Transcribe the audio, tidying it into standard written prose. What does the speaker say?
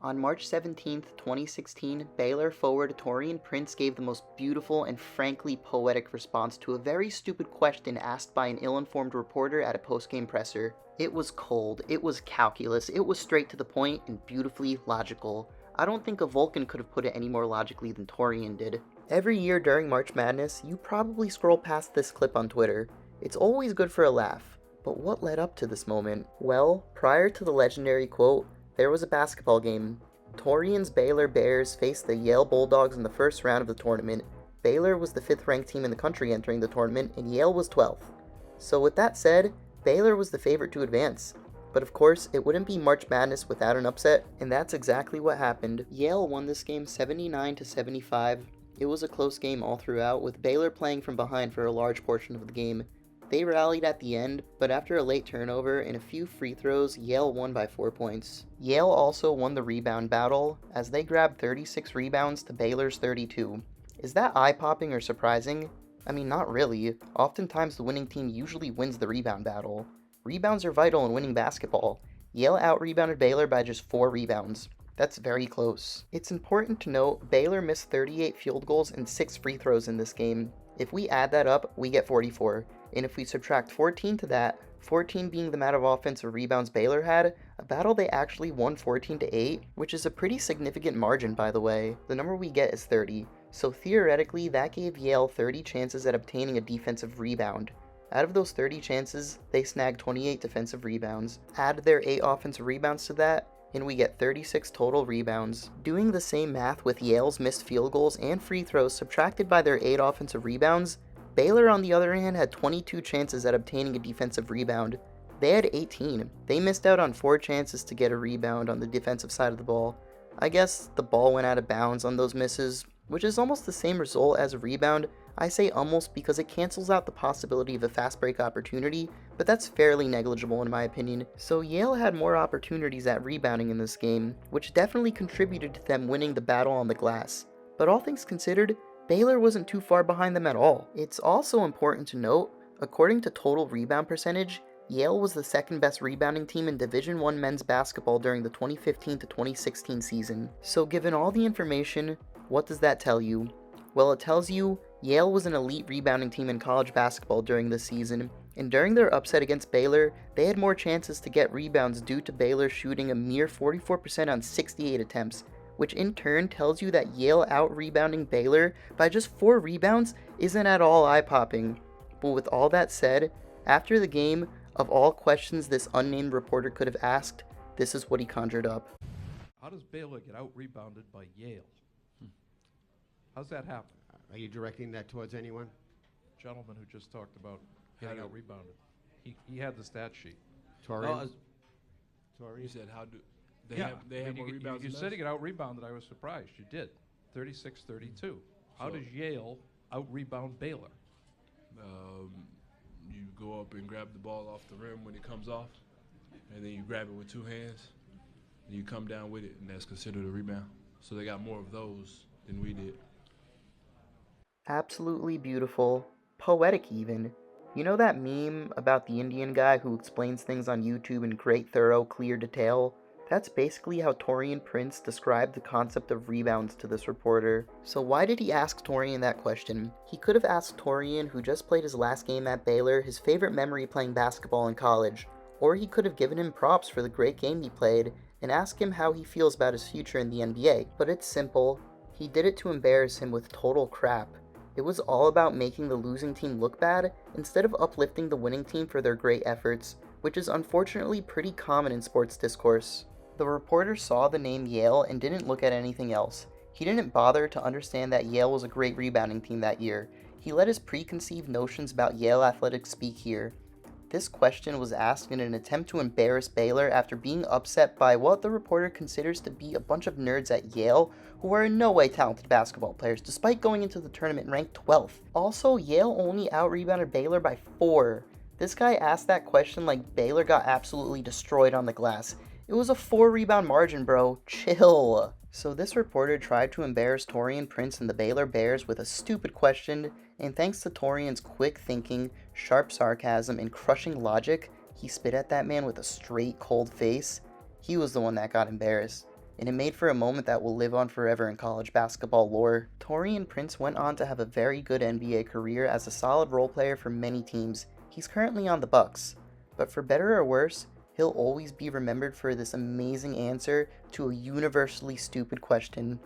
On March 17, 2016, Baylor forward Taurean Prince gave the most beautiful and frankly poetic response to a very stupid question asked by an ill-informed reporter at a post-game presser. It was cold, it was calculus, it was straight to the point and beautifully logical. I don't think a Vulcan could have put it any more logically than Taurean did. Every year during March Madness, you probably scroll past this clip on Twitter. It's always good for a laugh. But what led up to this moment? Well, prior to the legendary quote, there was a basketball game. Taurean's Baylor Bears faced the Yale Bulldogs in the first round of the tournament. Baylor was the 5th ranked team in the country entering the tournament, and Yale was 12th. So with that said, Baylor was the favorite to advance. But of course, it wouldn't be March Madness without an upset, and that's exactly what happened. Yale won this game 79-75. It was a close game all throughout, with Baylor playing from behind for a large portion of the game. They rallied at the end, but after a late turnover and a few free throws, Yale won by 4 points. Yale also won the rebound battle, as they grabbed 36 rebounds to Baylor's 32. Is that eye-popping or surprising? I mean, not really. Oftentimes the winning team usually wins the rebound battle. Rebounds are vital in winning basketball. Yale out-rebounded Baylor by just 4 rebounds. That's very close. It's important to note, Baylor missed 38 field goals and 6 free throws in this game. If we add that up, we get 44. And if we subtract 14 to that, 14 being the amount of offensive rebounds Baylor had, a battle they actually won 14-8, which is a pretty significant margin by the way. The number we get is 30, so theoretically that gave Yale 30 chances at obtaining a defensive rebound. Out of those 30 chances, they snagged 28 defensive rebounds. Add their 8 offensive rebounds to that, and we get 36 total rebounds. Doing the same math with Yale's missed field goals and free throws subtracted by their 8 offensive rebounds, Baylor, on the other hand, had 22 chances at obtaining a defensive rebound. They had 18. They missed out on 4 chances to get a rebound on the defensive side of the ball. I guess the ball went out of bounds on those misses, which is almost the same result as a rebound. I say almost because it cancels out the possibility of a fast break opportunity, but that's fairly negligible in my opinion. So Yale had more opportunities at rebounding in this game, which definitely contributed to them winning the battle on the glass. But all things considered, Baylor wasn't too far behind them at all. It's also important to note, according to total rebound percentage, Yale was the 2nd best rebounding team in Division I men's basketball during the 2015-2016 season. So given all the information, what does that tell you? Well, it tells you Yale was an elite rebounding team in college basketball during this season, and during their upset against Baylor, they had more chances to get rebounds due to Baylor shooting a mere 44% on 68 attempts, which in turn tells you that Yale out-rebounding Baylor by just 4 rebounds isn't at all eye-popping. But with all that said, after the game, of all questions this unnamed reporter could have asked, this is what he conjured up. How does Baylor get out-rebounded by Yale? How's that happen? Are you directing that towards anyone? Gentleman who just talked about getting out-rebounded. He had the stat sheet. Taurean? You said how do they Yeah, have more rebounds you than said us? he got out-rebounded. I was surprised. You did. 36-32. How does Yale out-rebound Baylor? You go up and grab the ball off the rim when it comes off, and then you grab it with 2 hands, and you come down with it, and that's considered a rebound. So they got more of those than we did. Absolutely beautiful. Poetic even. You know that meme about the Indian guy who explains things on YouTube in great, thorough, clear detail? That's basically how Taurean Prince described the concept of rebounds to this reporter. So why did he ask Taurean that question? He could have asked Taurean, who just played his last game at Baylor, his favorite memory playing basketball in college. Or he could have given him props for the great game he played, and asked him how he feels about his future in the NBA. But it's simple. He did it to embarrass him with total crap. It was all about making the losing team look bad, instead of uplifting the winning team for their great efforts, which is unfortunately pretty common in sports discourse. The reporter saw the name Yale and didn't look at anything else. He didn't bother to understand that Yale was a great rebounding team that year. He let his preconceived notions about Yale athletics speak here. This question was asked in an attempt to embarrass Baylor after being upset by what the reporter considers to be a bunch of nerds at Yale who are in no way talented basketball players, despite going into the tournament ranked 12th. Also, Yale only out-rebounded Baylor by 4. This guy asked that question like Baylor got absolutely destroyed on the glass. It was a 4-rebound margin, bro. Chill. So this reporter tried to embarrass Taurean Prince and the Baylor Bears with a stupid question, and thanks to Taurean's quick thinking, sharp sarcasm, and crushing logic, he spit at that man with a straight, cold face. He was the one that got embarrassed. and it made for a moment that will live on forever in college basketball lore. Taurean Prince went on to have a very good NBA career as a solid role player for many teams. He's currently on the Bucks, but for better or worse, he'll always be remembered for this amazing answer to a universally stupid question.